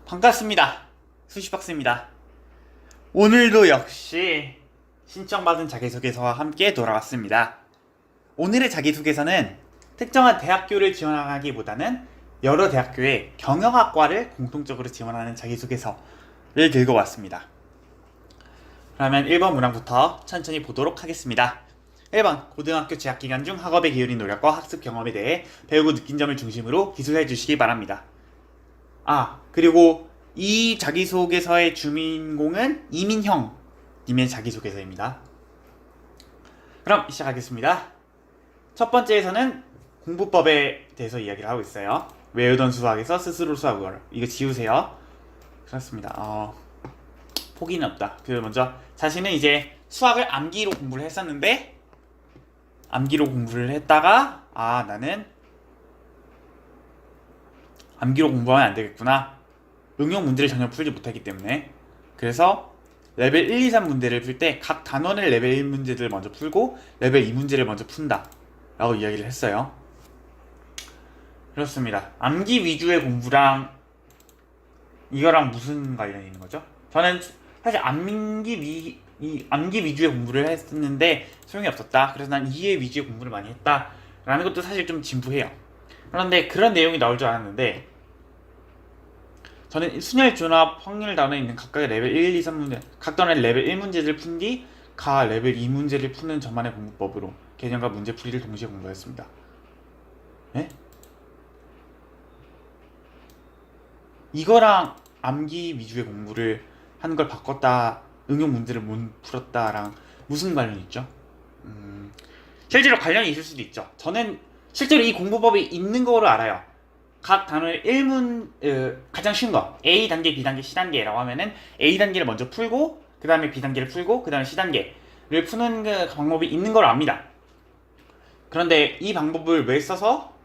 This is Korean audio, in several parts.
반갑습니다. 수시박스입니다. 오늘도 역시 신청받은 자기소개서와 함께 돌아왔습니다. 오늘의 자기소개서는 특정한 대학교를 지원하기보다는 여러 대학교의 경영학과를 공통적으로 지원하는 자기소개서를 들고 왔습니다. 그러면 1번 문항부터 천천히 보도록 하겠습니다. 1번 고등학교 재학 기간 중 학업에 기울인 노력과 학습 경험에 대해 배우고 느낀 점을 중심으로 기술해 주시기 바랍니다. 그리고 이 자기소개서의 주인공은 이민형 님의 자기소개서입니다. 그럼 시작하겠습니다. 첫 번째에서는 공부법에 대해서 이야기를 하고 있어요. 외우던 수학에서 스스로 수학을 이거 지우세요. 그렇습니다. 포기는 없다. 먼저 자신은 이제 수학을 암기로 공부를 했었는데 암기로 공부를 했다가 나는 암기로 공부하면 안 되겠구나. 응용 문제를 전혀 풀지 못하기 때문에. 그래서 레벨 1, 2, 3 문제를 풀 때 각 단원을 레벨 1 문제들을 먼저 풀고 레벨 2 문제를 먼저 푼다 라고 이야기를 했어요. 그렇습니다. 암기 위주의 공부랑 이거랑 무슨 관련이 있는 거죠? 저는 사실 암기 위주의 공부를 했었는데 소용이 없었다. 그래서 난 이해 위주의 공부를 많이 했다 라는 것도 사실 좀 진부해요. 그런데 그런 내용이 나올 줄 알았는데 저는 순열 조합 확률 단원에 있는 각각의 레벨 1, 2, 3 문제 각 단원의 레벨 1 문제를 푼 뒤 각 레벨 2 문제를 푸는 저만의 공부법으로 개념과 문제풀이를 동시에 공부했습니다. 네? 이거랑 암기 위주의 공부를 하는 걸 바꿨다, 응용 문제를 못 풀었다랑 무슨 관련이 있죠? 실제로 관련이 있을 수도 있죠. 저는 실제로 이 공부법이 있는 거로 알아요. 각 단원의 1문, 가장 쉬운 거 A 단계, B 단계, C 단계라고 하면은 A 단계를 먼저 풀고 그 다음에 B 단계를 풀고 그 다음에 C 단계를 푸는 그 방법이 있는 걸 압니다. 그런데 이 방법을 왜 써서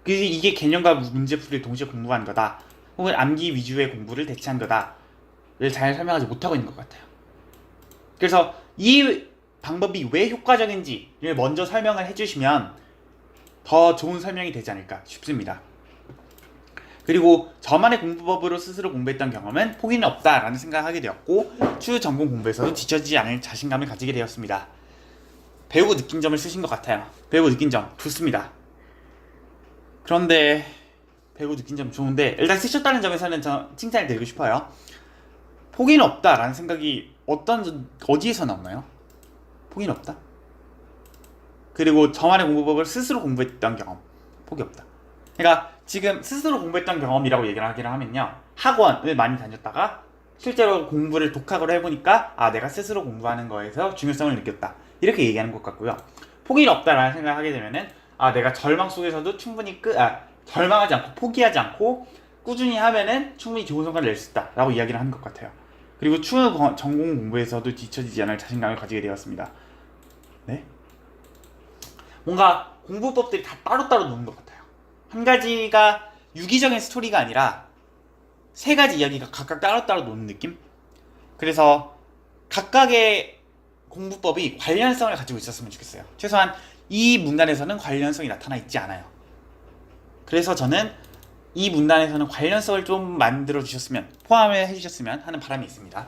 이게 개념과 문제풀이를 동시에 공부한 거다 혹은 암기 위주의 공부를 대체한 거다를 잘 설명하지 못하고 있는 것 같아요. 그래서 이 방법이 왜 효과적인지를 먼저 설명을 해주시면 더 좋은 설명이 되지 않을까 싶습니다. 그리고 저만의 공부법으로 스스로 공부했던 경험은 포기는 없다라는 생각을 하게 되었고 추후 전공 공부에서도 뒤처지지 않을 자신감을 가지게 되었습니다. 배우고 느낀 점을 쓰신 것 같아요. 배우고 느낀 점 좋습니다. 그런데 배우고 느낀 점 좋은데 일단 쓰셨다는 점에서는 저 칭찬을 드리고 싶어요. 포기는 없다라는 생각이 어디에서 나오나요? 포기는 없다. 그리고 저만의 공부법을 스스로 공부했던 경험, 포기 없다. 그러니까 지금 스스로 공부했던 경험이라고 얘기를 하기를 하면요, 학원을 많이 다녔다가 실제로 공부를 독학으로 해보니까 내가 스스로 공부하는 거에서 중요성을 느꼈다 이렇게 얘기하는 것 같고요. 포기는 없다라는 생각을 하게 되면은 내가 절망 속에서도 충분히 절망하지 않고 포기하지 않고 꾸준히 하면은 충분히 좋은 성과를 낼 수 있다 라고 이야기를 하는 것 같아요. 그리고 추후 전공 공부에서도 뒤처지지 않을 자신감을 가지게 되었습니다. 네? 뭔가 공부법들이 다 따로따로 노는 것 같아요. 한 가지가 유기적인 스토리가 아니라 세 가지 이야기가 각각 따로따로 노는 느낌? 그래서 각각의 공부법이 관련성을 가지고 있었으면 좋겠어요. 최소한 이 문단에서는 관련성이 나타나 있지 않아요. 그래서 저는 이 문단에서는 관련성을 좀 만들어 주셨으면, 포함해 주셨으면 하는 바람이 있습니다.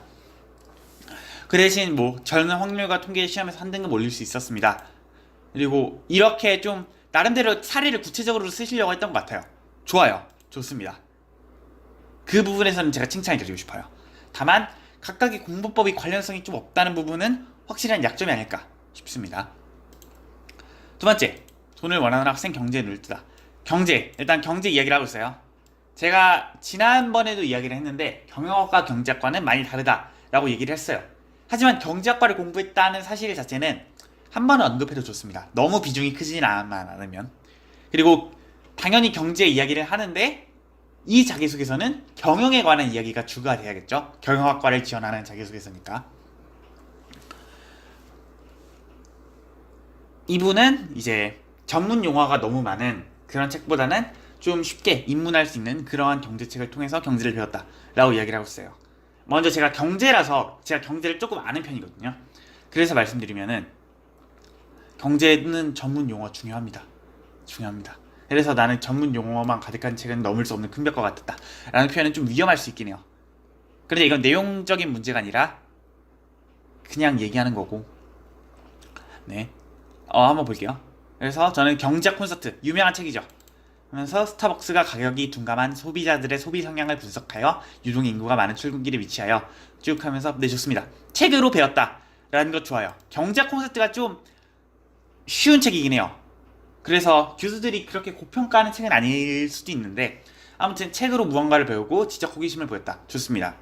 그 대신 저는 확률과 통계 시험에서 한 등급 올릴 수 있었습니다. 그리고 이렇게 좀 나름대로 사례를 구체적으로 쓰시려고 했던 것 같아요. 좋아요. 좋습니다. 그 부분에서는 제가 칭찬을 드리고 싶어요. 다만 각각의 공부법이 관련성이 좀 없다는 부분은 확실한 약점이 아닐까 싶습니다. 두 번째, 돈을 원하는 학생 경제에 눈을 뜨다. 일단 경제 이야기를 하고 있어요. 제가 지난번에도 이야기를 했는데 경영학과 경제학과는 많이 다르다라고 얘기를 했어요. 하지만 경제학과를 공부했다는 사실 자체는 한 번은 언급해도 좋습니다. 너무 비중이 크진 않으면. 그리고 당연히 경제 이야기를 하는데 이 자기소개서는 경영에 관한 이야기가 주가 돼야겠죠. 경영학과를 지원하는 자기소개서니까. 이분은 이제 전문 용어가 너무 많은 그런 책보다는 좀 쉽게 입문할 수 있는 그러한 경제책을 통해서 경제를 배웠다 라고 이야기를 하고 있어요. 먼저 제가 경제라서 제가 경제를 조금 아는 편이거든요. 그래서 말씀드리면은 경제는 전문 용어 중요합니다. 그래서 나는 전문 용어만 가득한 책은 넘을 수 없는 큰 벽과 같았다 라는 표현은 좀 위험할 수 있긴 해요. 그런데 이건 내용적인 문제가 아니라 그냥 얘기하는 거고. 네, 한번 볼게요. 그래서 저는 경제학 콘서트, 유명한 책이죠. 하면서 스타벅스가 가격이 둔감한 소비자들의 소비 성향을 분석하여 유동 인구가 많은 출근길에 위치하여 쭉 하면서 네, 좋습니다. 책으로 배웠다 라는 것 좋아요. 경제학 콘서트가 좀 쉬운 책이긴 해요. 그래서 교수들이 그렇게 고평가하는 책은 아닐 수도 있는데 아무튼 책으로 무언가를 배우고 지적 호기심을 보였다. 좋습니다.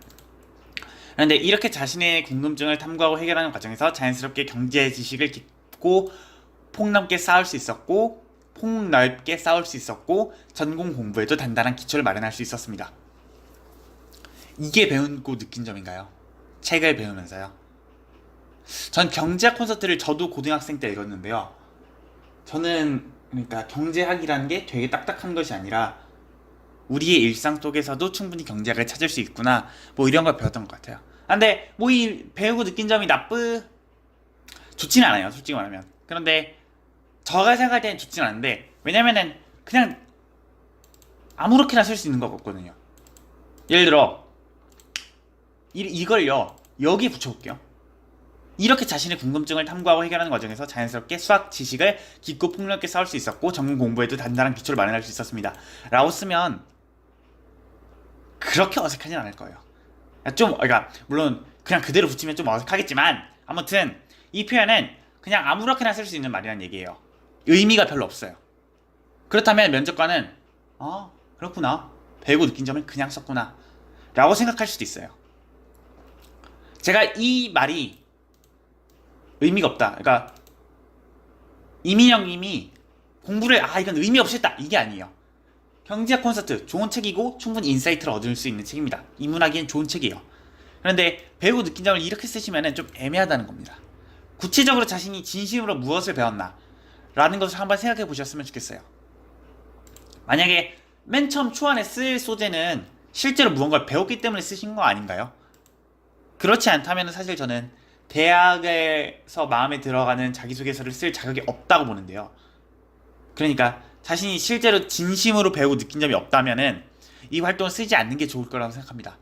그런데 이렇게 자신의 궁금증을 탐구하고 해결하는 과정에서 자연스럽게 경제 지식을 깊고 폭넓게 쌓을 수 있었고 전공 공부에도 단단한 기초를 마련할 수 있었습니다. 이게 배우고 느낀 점인가요? 책을 배우면서요. 전 경제학 콘서트를 저도 고등학생 때 읽었는데요. 저는 그러니까 경제학이라는 게 되게 딱딱한 것이 아니라 우리의 일상 속에서도 충분히 경제학을 찾을 수 있구나 뭐 이런 걸 배웠던 것 같아요. 근데 뭐 이 배우고 느낀 점이 좋진 않아요, 솔직히 말하면. 그런데 제가 생각할 때는 좋진 않은데, 왜냐면은 그냥 아무렇게나 쓸 수 있는 것 같거든요. 예를 들어 이걸요 여기에 붙여볼게요. 이렇게 자신의 궁금증을 탐구하고 해결하는 과정에서 자연스럽게 수학 지식을 깊고 폭넓게 쌓을 수 있었고 전문 공부에도 단단한 기초를 마련할 수 있었습니다 라고 쓰면 그렇게 어색하진 않을 거예요. 그러니까 물론 그냥 그대로 붙이면 좀 어색하겠지만 아무튼 이 표현은 그냥 아무렇게나 쓸 수 있는 말이라는 얘기예요. 의미가 별로 없어요. 그렇다면 면접관은 그렇구나, 배우고 느낀 점을 그냥 썼구나 라고 생각할 수도 있어요. 제가 이 말이 의미가 없다, 그러니까 이민영님이 공부를 이건 의미 없이 했다 이게 아니에요. 경제학 콘서트 좋은 책이고 충분히 인사이트를 얻을 수 있는 책입니다. 입문하기엔 좋은 책이에요. 그런데 배우고 느낀 점을 이렇게 쓰시면 좀 애매하다는 겁니다. 구체적으로 자신이 진심으로 무엇을 배웠나 라는 것을 한번 생각해 보셨으면 좋겠어요. 만약에 맨 처음 초안에 쓸 소재는 실제로 무언가를 배웠기 때문에 쓰신 거 아닌가요? 그렇지 않다면 사실 저는 대학에서 마음에 들어가는 자기소개서를 쓸 자격이 없다고 보는데요. 그러니까 자신이 실제로 진심으로 배우고 느낀 점이 없다면은 이 활동을 쓰지 않는 게 좋을 거라고 생각합니다.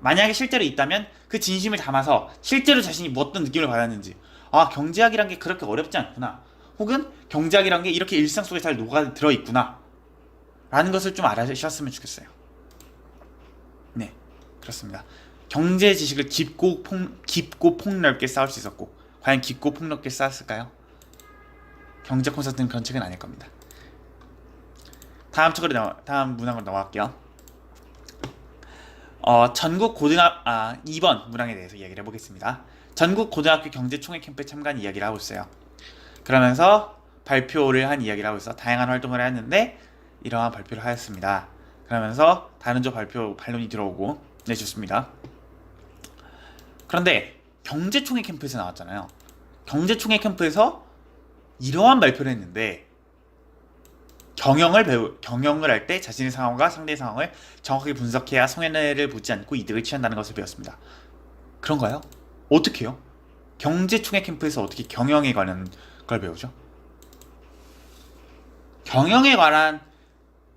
만약에 실제로 있다면 그 진심을 담아서 실제로 자신이 어떤 느낌을 받았는지, 경제학이란 게 그렇게 어렵지 않구나, 혹은 경제학이란 게 이렇게 일상 속에 잘 녹아 들어 있구나 라는 것을 좀 알아주셨으면 좋겠어요. 네, 그렇습니다. 경제 지식을 깊고 폭넓게 쌓을 수 있었고, 과연 깊고 폭넓게 쌓았을까요? 경제 콘서트는 그런 책은 아닐 겁니다. 다음 문항으로 넘어갈게요. 전국 2번 문항에 대해서 이야기를 해보겠습니다. 전국 고등학교 경제총회 캠프에 참가한 이야기를 하고 있어요. 그러면서 발표를 한 이야기를 하고 있어. 다양한 활동을 했는데 이러한 발표를 하였습니다. 그러면서 다른 조 반론이 들어오고, 네, 좋습니다. 그런데 경제총회 캠프에서 나왔잖아요. 경제총회 캠프에서 이러한 발표를 했는데 경영을 할 때 자신의 상황과 상대의 상황을 정확하게 분석해야 손해를 보지 않고 이득을 취한다는 것을 배웠습니다. 그런가요? 어떻게 해요? 경제총회 캠프에서 어떻게 경영에 관한 걸 배우죠? 경영에 관한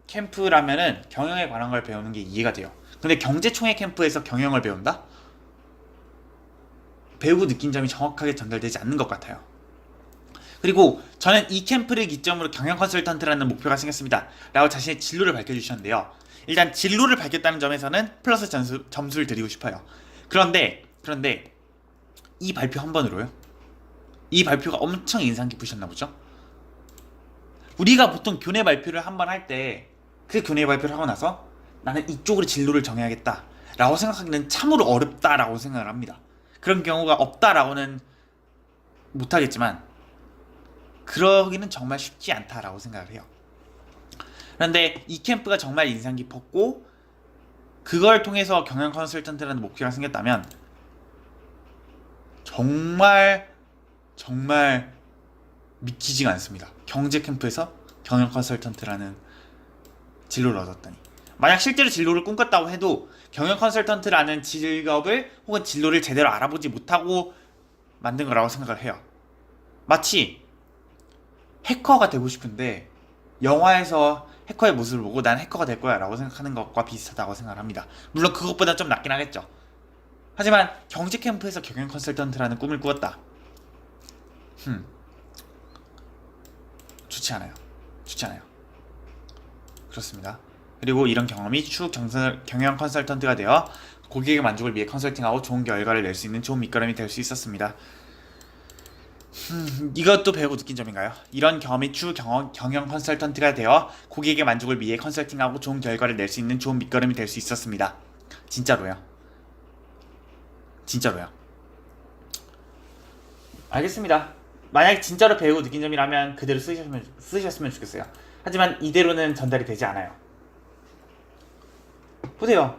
캠프라면은 경영에 관한 걸 배우는 게 이해가 돼요. 근데 경제총회 캠프에서 경영을 배운다? 배우고 느낀 점이 정확하게 전달되지 않는 것 같아요. 그리고 저는 이 캠프를 기점으로 경영 컨설턴트라는 목표가 생겼습니다 라고 자신의 진로를 밝혀주셨는데요. 일단 진로를 밝혔다는 점에서는 플러스 점수를 드리고 싶어요. 그런데 이 발표 한 번으로요? 이 발표가 엄청 인상 깊으셨나 보죠? 우리가 보통 교내 발표를 한 번 할 때 그 교내 발표를 하고 나서 나는 이쪽으로 진로를 정해야겠다 라고 생각하기는 참으로 어렵다라고 생각을 합니다. 그런 경우가 없다라고는 못하겠지만 그러기는 정말 쉽지 않다라고 생각을 해요. 그런데 이 캠프가 정말 인상 깊었고 그걸 통해서 경영 컨설턴트라는 목표가 생겼다면 정말 믿기지가 않습니다. 경제 캠프에서 경영 컨설턴트라는 진로를 얻었다니. 만약 실제로 진로를 꿈꿨다고 해도 경영 컨설턴트라는 직업을 혹은 진로를 제대로 알아보지 못하고 만든 거라고 생각을 해요. 마치 해커가 되고 싶은데 영화에서 해커의 모습을 보고 난 해커가 될 거야 라고 생각하는 것과 비슷하다고 생각을 합니다. 물론 그것보다 좀 낫긴 하겠죠. 하지만 경제 캠프에서 경영 컨설턴트라는 꿈을 꾸었다. 좋지 않아요. 좋지 않아요. 그렇습니다. 그리고 이런 경험이 추후 경영 컨설턴트가 되어 고객의 만족을 위해 컨설팅하고 좋은 결과를 낼 수 있는 좋은 밑거름이 될 수 있었습니다. 이것도 배우고 느낀 점인가요? 이런 경험이 추후 경영 컨설턴트가 되어 고객의 만족을 위해 컨설팅하고 좋은 결과를 낼 수 있는 좋은 밑거름이 될 수 있었습니다. 진짜로요. 진짜로요. 알겠습니다. 만약에 진짜로 배우고 느낀 점이라면 그대로 쓰셨으면 좋겠어요. 하지만 이대로는 전달이 되지 않아요. 보세요.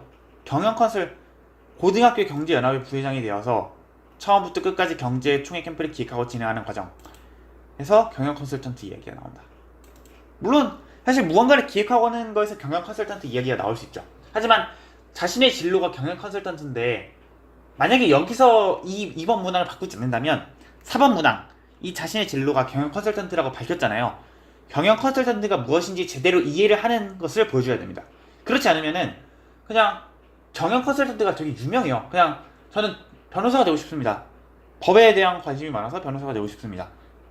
고등학교 경제연합의 부회장이 되어서 처음부터 끝까지 경제 총회 캠프를 기획하고 진행하는 과정에서 경영 컨설턴트 이야기가 나온다. 물론 사실 무언가를 기획하고 하는 거에서 경영 컨설턴트 이야기가 나올 수 있죠. 하지만 자신의 진로가 경영 컨설턴트인데 만약에 여기서 이번 문항을 바꾸지 않는다면 4번 문항, 이 자신의 진로가 경영 컨설턴트라고 밝혔잖아요. 경영 컨설턴트가 무엇인지 제대로 이해를 하는 것을 보여줘야 됩니다. 그렇지 않으면은 그냥 경영 컨설턴트가 되게 유명해요. 그냥 저는 변호사가 되고 싶습니다. 법에 대한 관심이 많아서 변호사가 되고 싶습니다.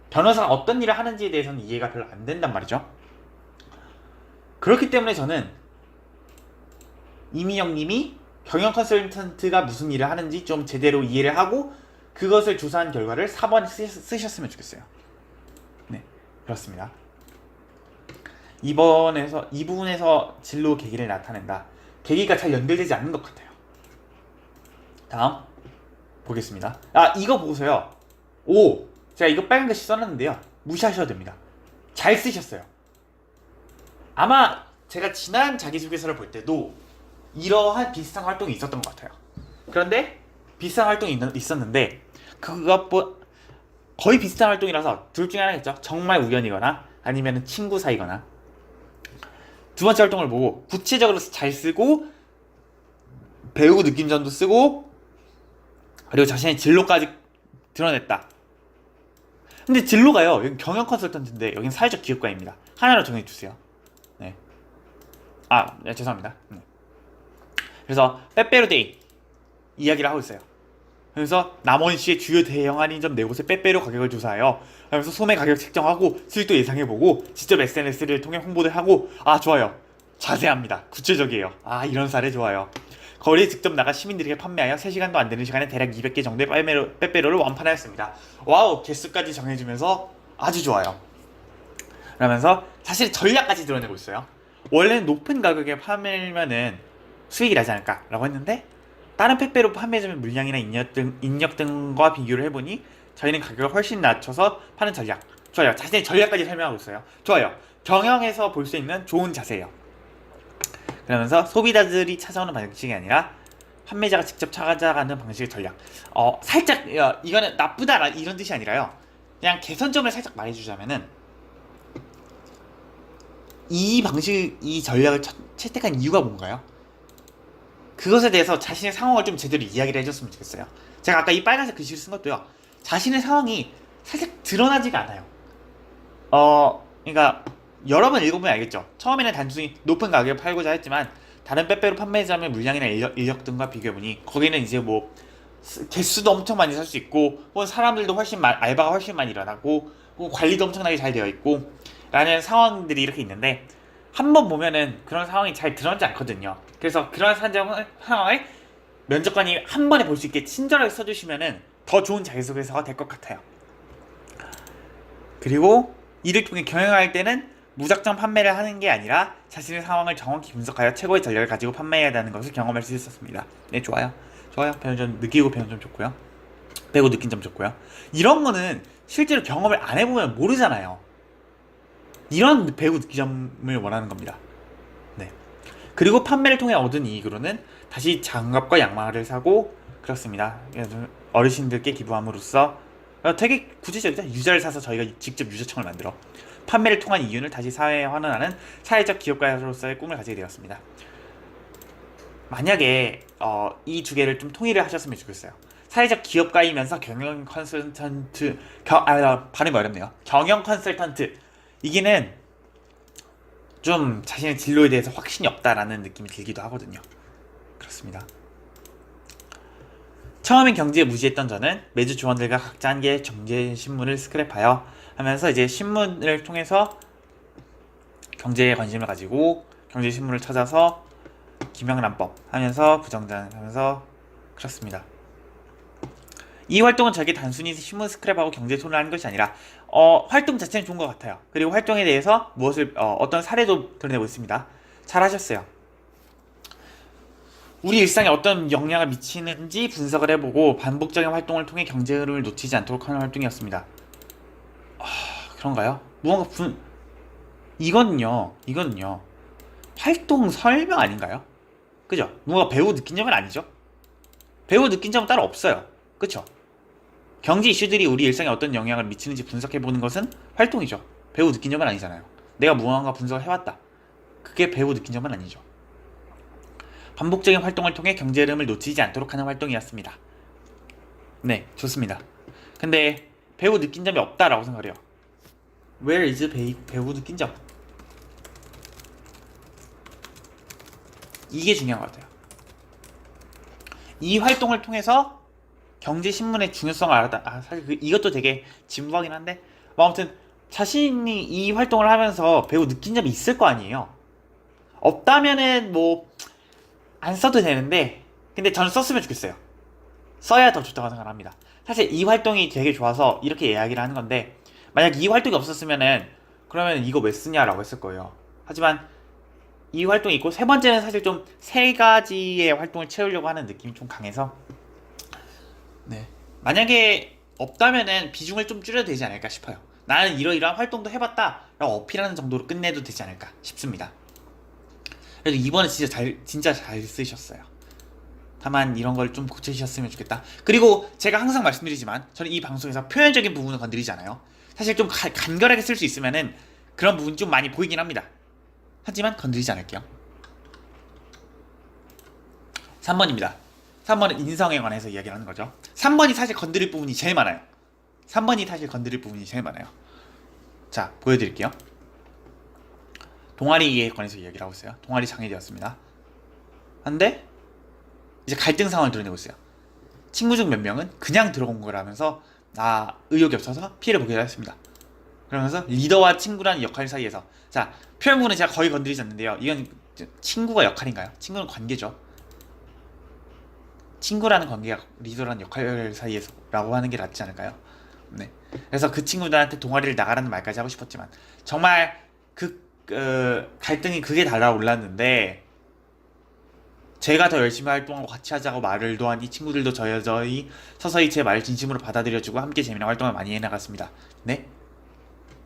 변호사가 어떤 일을 하는지에 대해서는 이해가 별로 안 된단 말이죠. 그렇기 때문에 저는 이민영님이 경영 컨설턴트가 무슨 일을 하는지 좀 제대로 이해를 하고 그것을 조사한 결과를 4번에 쓰셨으면 좋겠어요. 네, 그렇습니다. 이 부분에서 진로 계기를 나타낸다. 계기가 잘 연결되지 않는 것 같아요. 다음 보겠습니다. 이거 보세요. 제가 이거 빨간 글씨 써놨는데요. 무시하셔도 됩니다. 잘 쓰셨어요. 아마 제가 지난 자기소개서를 볼 때도 이러한 비슷한 활동이 있었던 것 같아요. 그런데 비슷한 활동이 있었는데 거의 비슷한 활동이라서 둘 중에 하나겠죠. 정말 우연이거나 아니면 친구 사이거나. 두 번째 활동을 보고 구체적으로 잘 쓰고 배우고 느낀 점도 쓰고 그리고 자신의 진로까지 드러냈다. 근데 진로가요, 여기 경영 컨설턴트인데 여긴 사회적 기업가입니다. 하나로 정해주세요. 네. 네, 죄송합니다. 네. 그래서 빼빼로데이 이야기를 하고 있어요. 그래서 남원시의 주요 대형 할인점 4곳의 빼빼로 가격을 조사하여 그래서 소매 가격 책정하고 수익도 예상해보고 직접 SNS를 통해 홍보를 하고 좋아요. 자세합니다. 구체적이에요. 이런 사례 좋아요. 거리에 직접 나가 시민들에게 판매하여 3시간도 안 되는 시간에 대략 200개 정도의 빼빼로를 완판하였습니다. 와우, 개수까지 정해주면서 아주 좋아요. 그러면서 사실 전략까지 드러내고 있어요. 원래는 높은 가격에 판매면은 수익이 나지 않을까 라고 했는데 다른 빼빼로 판매점의 물량이나 인력 등과 비교를 해보니 저희는 가격을 훨씬 낮춰서 파는 전략. 좋아요. 자신의 전략까지 설명하고 있어요. 좋아요. 경영에서 볼 수 있는 좋은 자세예요. 그러면서 소비자들이 찾아오는 방식이 아니라 판매자가 직접 찾아가는 방식의 전략. 살짝 이거는 나쁘다 이런 뜻이 아니라요. 그냥 개선점을 살짝 말해주자면은 이 전략을 채택한 이유가 뭔가요? 그것에 대해서 자신의 상황을 좀 제대로 이야기를 해줬으면 좋겠어요. 제가 아까 이 빨간색 글씨를 쓴 것도요. 자신의 상황이 살짝 드러나지가 않아요. 그러니까 여러 번 읽어보면 알겠죠. 처음에는 단순히 높은 가격에 팔고자 했지만 다른 빼빼로 판매점의 물량이나 인력 등과 비교해보니 거기는 이제 뭐 개수도 엄청 많이 살 수 있고 혹은 사람들도 알바가 훨씬 많이 일어나고 혹은 관리도 엄청나게 잘 되어 있고 라는 상황들이 이렇게 있는데 한번 보면은 그런 상황이 잘 드러나지 않거든요. 그래서 그런 상황을 면접관이 한 번에 볼 수 있게 친절하게 써주시면은 더 좋은 자기소개서가 될 것 같아요. 그리고 이를 통해 경영할 때는 무작정 판매를 하는 게 아니라 자신의 상황을 정확히 분석하여 최고의 전략을 가지고 판매해야 하는 것을 경험할 수 있었습니다. 네, 좋아요. 배운 점 느끼고 배운 점 좋고요. 배우고 느낀 점 좋고요. 이런 거는 실제로 경험을 안 해보면 모르잖아요. 이런 배우고 느낀 점을 원하는 겁니다. 네. 그리고 판매를 통해 얻은 이익으로는 다시 장갑과 양말을 사고 그렇습니다. 어르신들께 기부함으로써 되게 구체적이죠. 유자를 사서 저희가 직접 유자청을 만들어 판매를 통한 이윤을 다시 사회에 환원하는 사회적 기업가로서의 꿈을 가지게 되었습니다. 만약에 이 두 개를 좀 통일을 하셨으면 좋겠어요. 사회적 기업가이면서 경영 컨설턴트 발음이 어렵네요. 경영 컨설턴트 이게는 좀 자신의 진로에 대해서 확신이 없다라는 느낌이 들기도 하거든요. 그렇습니다. 처음엔 경제에 무지했던 저는 매주 조원들과 각자 한 개의 경제 신문을 스크랩하여 하면서 이제 신문을 통해서 경제에 관심을 가지고 경제 신문을 찾아서 김영란법 하면서 부정전 하면서 그렇습니다. 이 활동은 저에게 단순히 신문 스크랩하고 경제 토론을 하는 것이 아니라 활동 자체는 좋은 것 같아요. 그리고 활동에 대해서 무엇을 어떤 사례도 드러내고 있습니다. 잘하셨어요. 우리 일상에 어떤 영향을 미치는지 분석을 해보고 반복적인 활동을 통해 경제 흐름을 놓치지 않도록 하는 활동이었습니다. 그런가요? 무언가 이거는요 활동 설명 아닌가요? 그죠? 뭔가 배우 느낀 점은 아니죠? 배우 느낀 점은 따로 없어요. 그쵸? 경제 이슈들이 우리 일상에 어떤 영향을 미치는지 분석해보는 것은 활동이죠. 배우 느낀 점은 아니잖아요. 내가 무언가 분석을 해왔다. 그게 배우 느낀 점은 아니죠. 반복적인 활동을 통해 경제 흐름을 놓치지 않도록 하는 활동이었습니다. 네, 좋습니다. 근데 배우 느낀 점이 없다라고 생각을 해요. Where is 배우 느낀 점? 이게 중요한 것 같아요. 이 활동을 통해서 경제신문의 중요성을 알았다. 사실 이것도 되게 진부하긴 한데 아무튼 자신이 이 활동을 하면서 배우 느낀 점이 있을 거 아니에요. 없다면은 뭐 안 써도 되는데 근데 저는 썼으면 좋겠어요. 써야 더 좋다고 생각합니다. 사실 이 활동이 되게 좋아서 이렇게 이야기를 하는 건데 만약 이 활동이 없었으면은 그러면 이거 왜 쓰냐라고 했을 거예요. 하지만 이 활동이 있고 세 번째는 사실 좀 세 가지의 활동을 채우려고 하는 느낌이 좀 강해서 네, 만약에 없다면은 비중을 좀 줄여도 되지 않을까 싶어요. 나는 이러이러한 활동도 해봤다 라고 어필하는 정도로 끝내도 되지 않을까 싶습니다. 그래도 이번에 진짜 잘 쓰셨어요. 다만 이런 걸 좀 고쳐주셨으면 좋겠다. 그리고 제가 항상 말씀드리지만 저는 이 방송에서 표현적인 부분을 건드리지 않아요. 사실 좀 간결하게 쓸 수 있으면은 그런 부분이 좀 많이 보이긴 합니다. 하지만 건드리지 않을게요. 3번입니다. 3번은 인성에 관해서 이야기를 하는 거죠. 3번이 사실 건드릴 부분이 제일 많아요. 3번이 사실 건드릴 부분이 제일 많아요. 자, 보여드릴게요. 동아리에 관해서 이야기를 하고 있어요. 동아리 장애되었습니다. 근데 이제 갈등 상황을 드러내고 있어요. 친구 중 몇 명은 그냥 들어온 거라면서 의욕이 없어서 피해를 보게 했습니다. 그러면서 리더와 친구라는 역할 사이에서 자, 표현 부분은 제가 거의 건드리지 않는데요. 이건 친구가 역할인가요? 친구는 관계죠. 친구라는 관계가 리더라는 역할 사이에서 라고 하는 게 낫지 않을까요? 네. 그래서 그 친구들한테 동아리를 나가라는 말까지 하고 싶었지만 정말 갈등이 그게 달아올랐는데 제가 더 열심히 활동하고 같이 하자고 말을 도하니 친구들도 저희 서서히 제 말을 진심으로 받아들여주고 함께 재미난 활동을 많이 해나갔습니다. 네?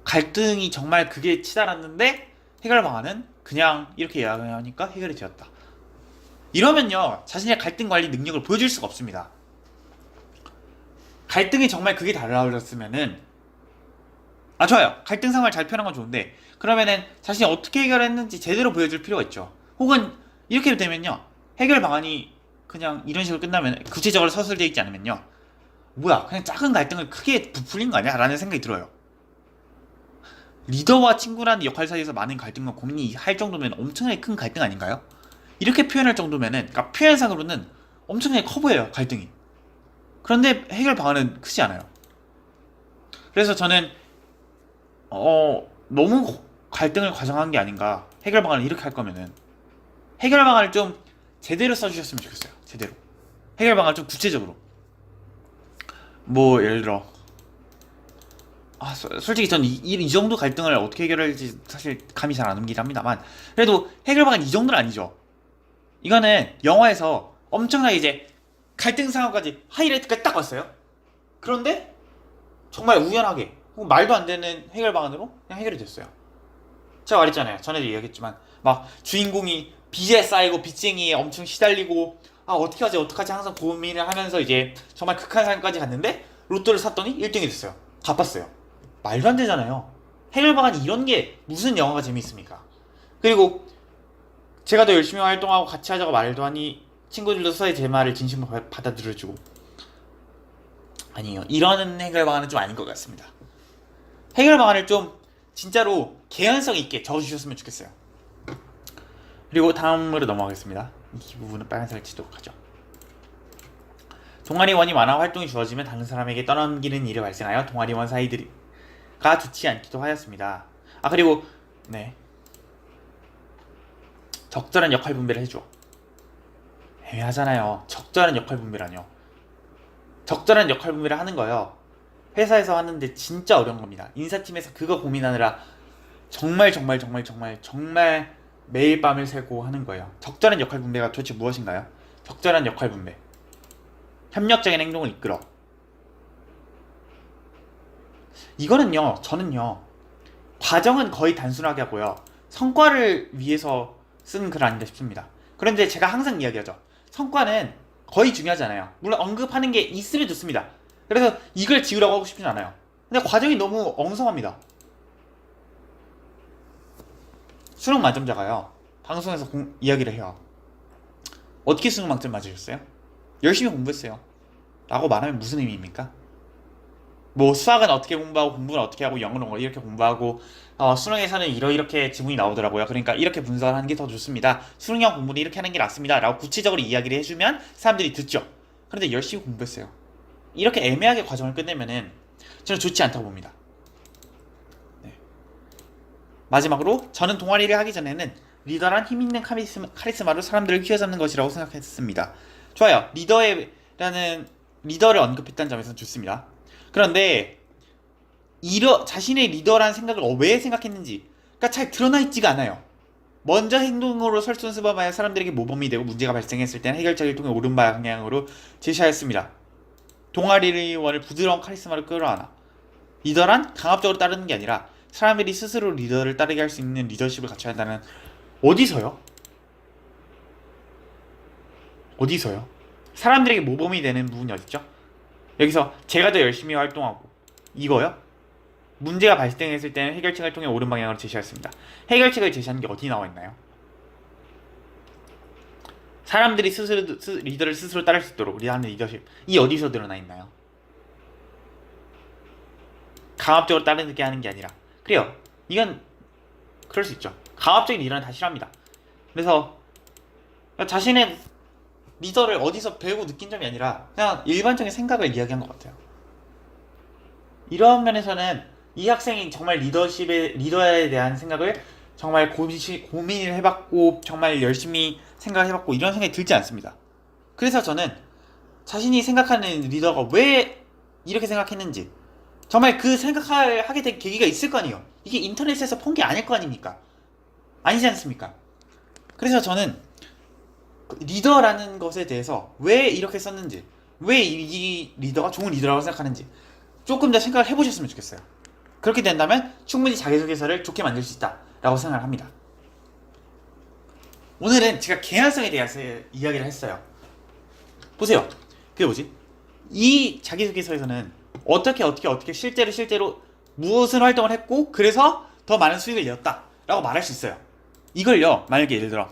갈등이 정말 그게 치달았는데 해결 방안은 그냥 이렇게 이야기하니까 해결이 되었다. 이러면요 자신의 갈등 관리 능력을 보여줄 수가 없습니다. 갈등이 정말 그게 달라졌으면은 좋아요. 갈등 상황을 잘 표현한 건 좋은데 그러면은 자신이 어떻게 해결했는지 제대로 보여줄 필요가 있죠. 혹은 이렇게 되면요 해결 방안이 그냥 이런 식으로 끝나면 구체적으로 서술되어 있지 않으면요 뭐야 그냥 작은 갈등을 크게 부풀린 거 아니야? 라는 생각이 들어요. 리더와 친구라는 역할 사이에서 많은 갈등과 고민이 할 정도면 엄청나게 큰 갈등 아닌가요? 이렇게 표현할 정도면은 그러니까 표현상으로는 엄청나게 커 보여요 갈등이. 그런데 해결 방안은 크지 않아요. 그래서 저는 너무 갈등을 과장한 게 아닌가. 해결 방안을 이렇게 할 거면은 해결 방안을 좀 제대로 써주셨으면 좋겠어요. 제대로 해결 방안을 좀 구체적으로 뭐 예를 들어 솔직히 전 이 정도 갈등을 어떻게 해결할지 사실 감이 잘 안 옮기긴 합니다만 그래도 해결 방안 이 정도는 아니죠. 이거는 영화에서 엄청나게 이제 갈등 상황까지 하이라이트까지 딱 왔어요. 그런데 정말 우연하게 말도 안 되는 해결 방안으로 그냥 해결이 됐어요. 제가 말했잖아요. 전에도 얘기했지만 막 주인공이 빚에 쌓이고 빚쟁이에 엄청 시달리고 어떻게 하지 항상 고민을 하면서 이제 정말 극한 상황까지 갔는데 로또를 샀더니 1등이 됐어요. 갚았어요. 말도 안 되잖아요. 해결 방안이 이런 게 무슨 영화가 재미있습니까? 그리고 제가 더 열심히 활동하고 같이 하자고 말도 하니 친구들도 서서히 제 말을 진심으로 받아들여주고 아니에요. 이런 해결 방안은 좀 아닌 것 같습니다. 해결 방안을 좀 진짜로 개연성 있게 적어주셨으면 좋겠어요. 그리고 다음으로 넘어가겠습니다. 이 부분은 빨간색을 치도록 하죠. 동아리원이 완화 활동이 주어지면 다른 사람에게 떠넘기는 일이 발생하여 동아리원 사이가 좋지 않기도 하였습니다. 그리고 네, 적절한 역할 분배를 해줘. 애매하잖아요. 적절한 역할 분배라뇨. 적절한 역할 분배를 하는 거요, 회사에서 하는데 진짜 어려운 겁니다. 인사팀에서 그거 고민하느라 정말 매일 밤을 새고 하는 거예요. 적절한 역할 분배가 도대체 무엇인가요? 적절한 역할 분배, 협력적인 행동을 이끌어. 이거는요, 저는요, 과정은 거의 단순하게 하고요, 성과를 위해서 쓴 글 아닌가 싶습니다. 그런데 제가 항상 이야기하죠. 성과는 거의 중요하지 않아요. 물론 언급하는 게 있으면 좋습니다. 그래서 이걸 지우라고 하고 싶진 않아요. 근데 과정이 너무 엉성합니다. 수능 만점자가요, 방송에서 이야기를 해요. 어떻게 수능 만점 맞으셨어요? 열심히 공부했어요 라고 말하면 무슨 의미입니까? 뭐 수학은 어떻게 공부하고 공부는 어떻게 하고 영어는 이렇게 공부하고 수능에서는 이렇게 지문이 나오더라고요. 그러니까 이렇게 분석하는 게 더 좋습니다. 수능형 공부는 이렇게 하는 게 낫습니다 라고 구체적으로 이야기를 해주면 사람들이 듣죠. 그런데 열심히 공부했어요, 이렇게 애매하게 과정을 끝내면은 저는 좋지 않다고 봅니다. 네. 마지막으로, 저는 동아리를 하기 전에는 리더란 힘있는 카리스마로 사람들을 휘어잡는 것이라고 생각했습니다. 좋아요. 리더를 언급했다는 점에서는 좋습니다. 그런데 자신의 리더라는 생각을 왜 생각했는지 잘 드러나 있지가 않아요. 먼저 행동으로 설선수범하여 사람들에게 모범이 되고 문제가 발생했을 때는 해결책을 통해 옳은 방향으로 제시하였습니다. 동아리원을 부드러운 카리스마로 끌어안아. 리더란 강압적으로 따르는 게 아니라 사람들이 스스로 리더를 따르게 할 수 있는 리더십을 갖춰야 한다는. 어디서요? 사람들에게 모범이 되는 부분이 어딨죠? 여기서 제가 더 열심히 활동하고, 이거요? 문제가 발생했을 때는 해결책을 통해 옳은 방향으로 제시하였습니다. 해결책을 제시하는 게 어디 나와 있나요? 사람들이 리더를 스스로 따를 수 있도록 리더하는 리더십, 이 어디서 드러나 있나요? 강압적으로 따르게 하는 게 아니라. 그래요, 이건 그럴 수 있죠. 강압적인 리더는 다 싫어합니다. 그래서 자신의 리더를 어디서 배우고 느낀 점이 아니라 그냥 일반적인 생각을 이야기한 것 같아요. 이런 면에서는 이 학생이 정말 리더에 대한 생각을 정말 고민을 해봤고 정말 열심히 생각을 해봤고 이런 생각이 들지 않습니다. 그래서 저는 자신이 생각하는 리더가 왜 이렇게 생각했는지, 정말 그 생각을 하게 된 계기가 있을 거 아니에요. 이게 인터넷에서 본 게 아닐 거 아닙니까? 아니지 않습니까? 그래서 저는 리더라는 것에 대해서 왜 이렇게 썼는지, 왜 이 리더가 좋은 리더라고 생각하는지 조금 더 생각을 해보셨으면 좋겠어요. 그렇게 된다면 충분히 자기소개서를 좋게 만들 수 있다 라고 생각을 합니다. 오늘은 제가 개연성에 대해서 이야기를 했어요. 보세요. 그게 뭐지? 이 자기소개서에서는 어떻게 실제로 무슨 활동을 했고 그래서 더 많은 수익을 내었다 라고 말할 수 있어요. 이걸요, 만약에 예를 들어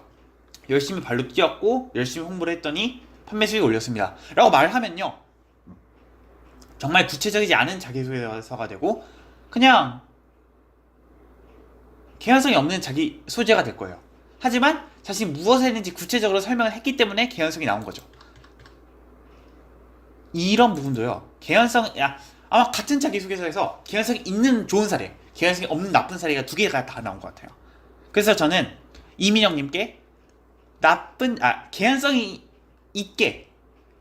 열심히 발로 뛰었고 열심히 홍보를 했더니 판매 수익을 올렸습니다 라고 말을 하면요, 정말 구체적이지 않은 자기소개서가 되고 그냥 개연성이 없는 자기 소재가 될 거예요. 하지만 자신이 무엇을 했는지 구체적으로 설명을 했기 때문에 개연성이 나온 거죠. 이런 부분도요, 아마 같은 자기소개서에서 개연성이 있는 좋은 사례, 개연성이 없는 나쁜 사례가 두 개가 다 나온 것 같아요. 그래서 저는 이민영님께 개연성이 있게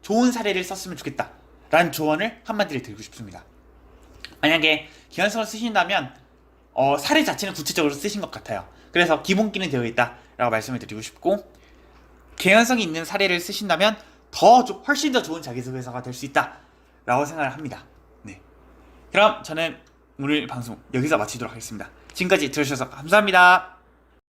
좋은 사례를 썼으면 좋겠다 라는 조언을 한마디를 드리고 싶습니다. 만약에 개연성을 쓰신다면 사례 자체는 구체적으로 쓰신 것 같아요. 그래서 기본기는 되어 있다 라고 말씀을 드리고 싶고, 개연성이 있는 사례를 쓰신다면 훨씬 더 좋은 자기소개서가 될 수 있다 라고 생각을 합니다. 네. 그럼 저는 오늘 방송 여기서 마치도록 하겠습니다. 지금까지 들어주셔서 감사합니다.